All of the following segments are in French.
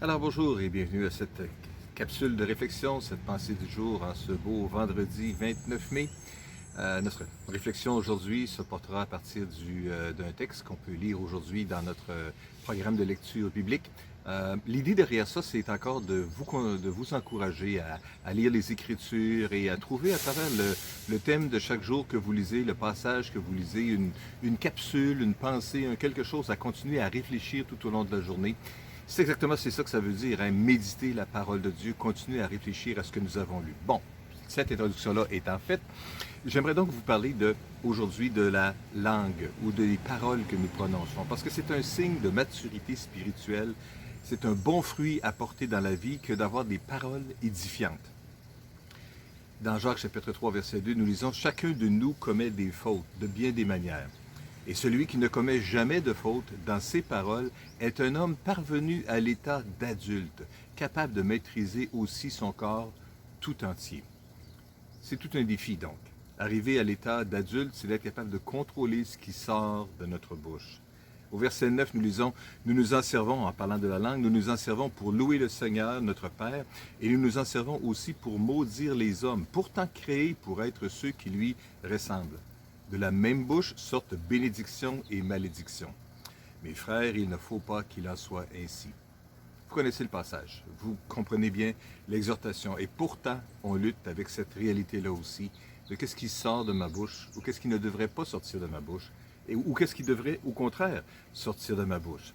Alors bonjour et bienvenue à cette capsule de réflexion, cette pensée du jour en ce beau vendredi 29 mai. Notre réflexion aujourd'hui se portera à partir d'un texte qu'on peut lire aujourd'hui dans notre programme de lecture biblique. L'idée derrière ça, c'est encore de vous encourager à lire les Écritures et à trouver à travers le thème de chaque jour que vous lisez, le passage que vous lisez, une capsule, une pensée, quelque chose à continuer à réfléchir tout au long de la journée. C'est ça que ça veut dire, hein, méditer la parole de Dieu, continuer à réfléchir à ce que nous avons lu. Bon, cette introduction-là étant faite, j'aimerais donc vous parler aujourd'hui de la langue ou des paroles que nous prononçons, parce que c'est un signe de maturité spirituelle, c'est un bon fruit à porter dans la vie que d'avoir des paroles édifiantes. Dans Jacques chapitre 3, verset 2, nous lisons « Chacun de nous commet des fautes de bien des manières. Et celui qui ne commet jamais de faute dans ses paroles est un homme parvenu à l'état d'adulte, capable de maîtriser aussi son corps tout entier. » C'est tout un défi donc. Arriver à l'état d'adulte, c'est d'être capable de contrôler ce qui sort de notre bouche. Au verset 9, nous lisons « Nous nous en servons, en parlant de la langue, nous nous en servons pour louer le Seigneur, notre Père, et nous nous en servons aussi pour maudire les hommes, pourtant créés pour être ceux qui lui ressemblent. De la même bouche sortent bénédiction et malédiction. Mes frères, il ne faut pas qu'il en soit ainsi. » Vous connaissez le passage, vous comprenez bien l'exhortation, et pourtant, on lutte avec cette réalité-là aussi, de qu'est-ce qui sort de ma bouche, ou qu'est-ce qui ne devrait pas sortir de ma bouche, ou qu'est-ce qui devrait, au contraire, sortir de ma bouche.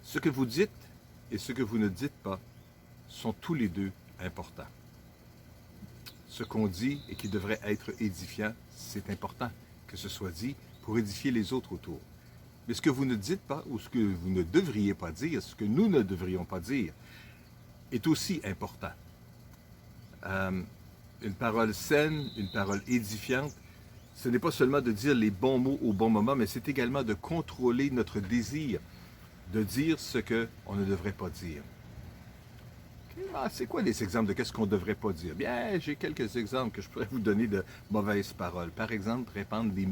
Ce que vous dites et ce que vous ne dites pas sont tous les deux importants. Ce qu'on dit et qui devrait être édifiant, c'est important que ce soit dit pour édifier les autres autour. Mais ce que vous ne dites pas ou ce que vous ne devriez pas dire, ce que nous ne devrions pas dire, est aussi important. Une parole saine, une parole édifiante, ce n'est pas seulement de dire les bons mots au bon moment, mais c'est également de contrôler notre désir de dire ce qu'on ne devrait pas dire. C'est quoi les exemples de qu'est-ce qu'on ne devrait pas dire? Bien, j'ai quelques exemples que je pourrais vous donner de mauvaises paroles. Par exemple, répandre des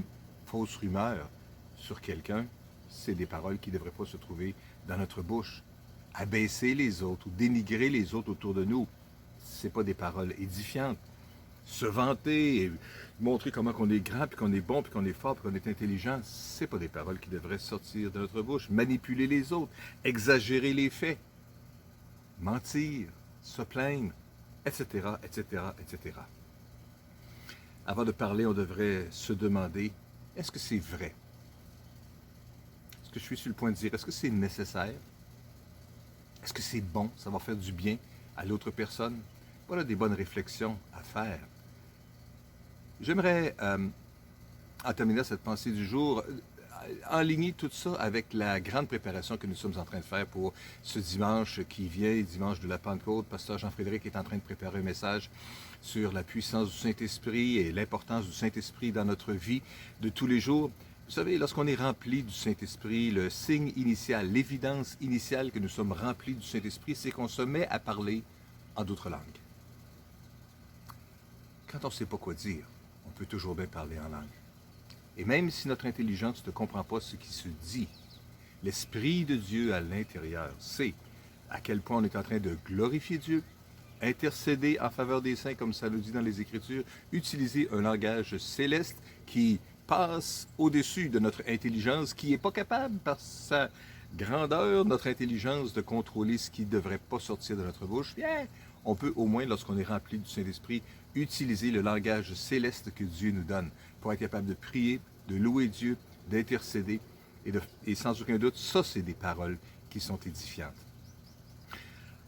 fausses rumeurs sur quelqu'un, c'est des paroles qui ne devraient pas se trouver dans notre bouche. Abaisser les autres ou dénigrer les autres autour de nous, ce n'est pas des paroles édifiantes. Se vanter et montrer comment on est grand, puis qu'on est bon, puis qu'on est fort, puis qu'on est intelligent, ce n'est pas des paroles qui devraient sortir de notre bouche. Manipuler les autres, exagérer les faits, mentir, se plaindre, etc., etc., etc. Avant de parler, on devrait se demander, est-ce que c'est vrai? Est-ce que je suis sur le point de dire, est-ce que c'est nécessaire? Est-ce que c'est bon? Ça va faire du bien à l'autre personne? Voilà des bonnes réflexions à faire. J'aimerais, en terminant cette pensée du jour, enligner tout ça avec la grande préparation que nous sommes en train de faire pour ce dimanche qui vient, dimanche de la Pentecôte. Pasteur Jean-Frédéric est en train de préparer un message sur la puissance du Saint-Esprit et l'importance du Saint-Esprit dans notre vie de tous les jours. Vous savez, lorsqu'on est rempli du Saint-Esprit, le signe initial, l'évidence initiale que nous sommes remplis du Saint-Esprit, c'est qu'on se met à parler en d'autres langues. Quand on ne sait pas quoi dire, on peut toujours bien parler en langue. Et même si notre intelligence ne comprend pas ce qui se dit, l'Esprit de Dieu à l'intérieur sait à quel point on est en train de glorifier Dieu, intercéder en faveur des saints, comme ça le dit dans les Écritures, utiliser un langage céleste qui passe au-dessus de notre intelligence, qui n'est pas capable, par sa grandeur, notre intelligence, de contrôler ce qui ne devrait pas sortir de notre bouche. Bien, on peut au moins, lorsqu'on est rempli du Saint-Esprit, utiliser le langage céleste que Dieu nous donne pour être capable de prier, de louer Dieu, d'intercéder. Et sans aucun doute, ça, c'est des paroles qui sont édifiantes.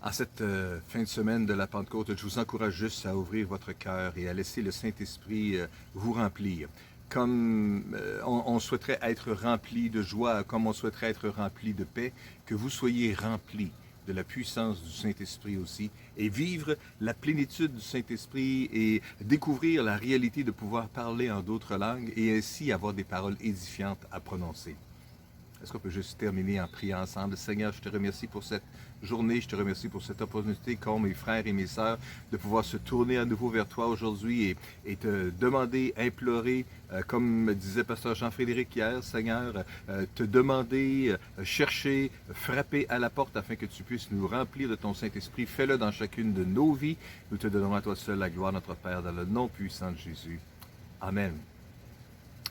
En cette fin de semaine de la Pentecôte, je vous encourage juste à ouvrir votre cœur et à laisser le Saint-Esprit vous remplir. Comme on souhaiterait être rempli de joie, comme on souhaiterait être rempli de paix, que vous soyez remplis de la puissance du Saint-Esprit aussi, et vivre la plénitude du Saint-Esprit et découvrir la réalité de pouvoir parler en d'autres langues et ainsi avoir des paroles édifiantes à prononcer. Est-ce qu'on peut juste terminer en priant ensemble? Seigneur, je te remercie pour cette journée, je te remercie pour cette opportunité qu'ont mes frères et mes sœurs de pouvoir se tourner à nouveau vers toi aujourd'hui et te demander, implorer, comme me disait Pasteur Jean-Frédéric hier, Seigneur, te demander, chercher, frapper à la porte afin que tu puisses nous remplir de ton Saint-Esprit. Fais-le dans chacune de nos vies. Nous te donnerons à toi seul la gloire, notre Père, dans le nom puissant de Jésus. Amen.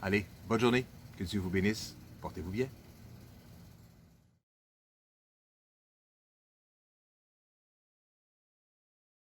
Allez, bonne journée. Que Dieu vous bénisse. Portez-vous bien.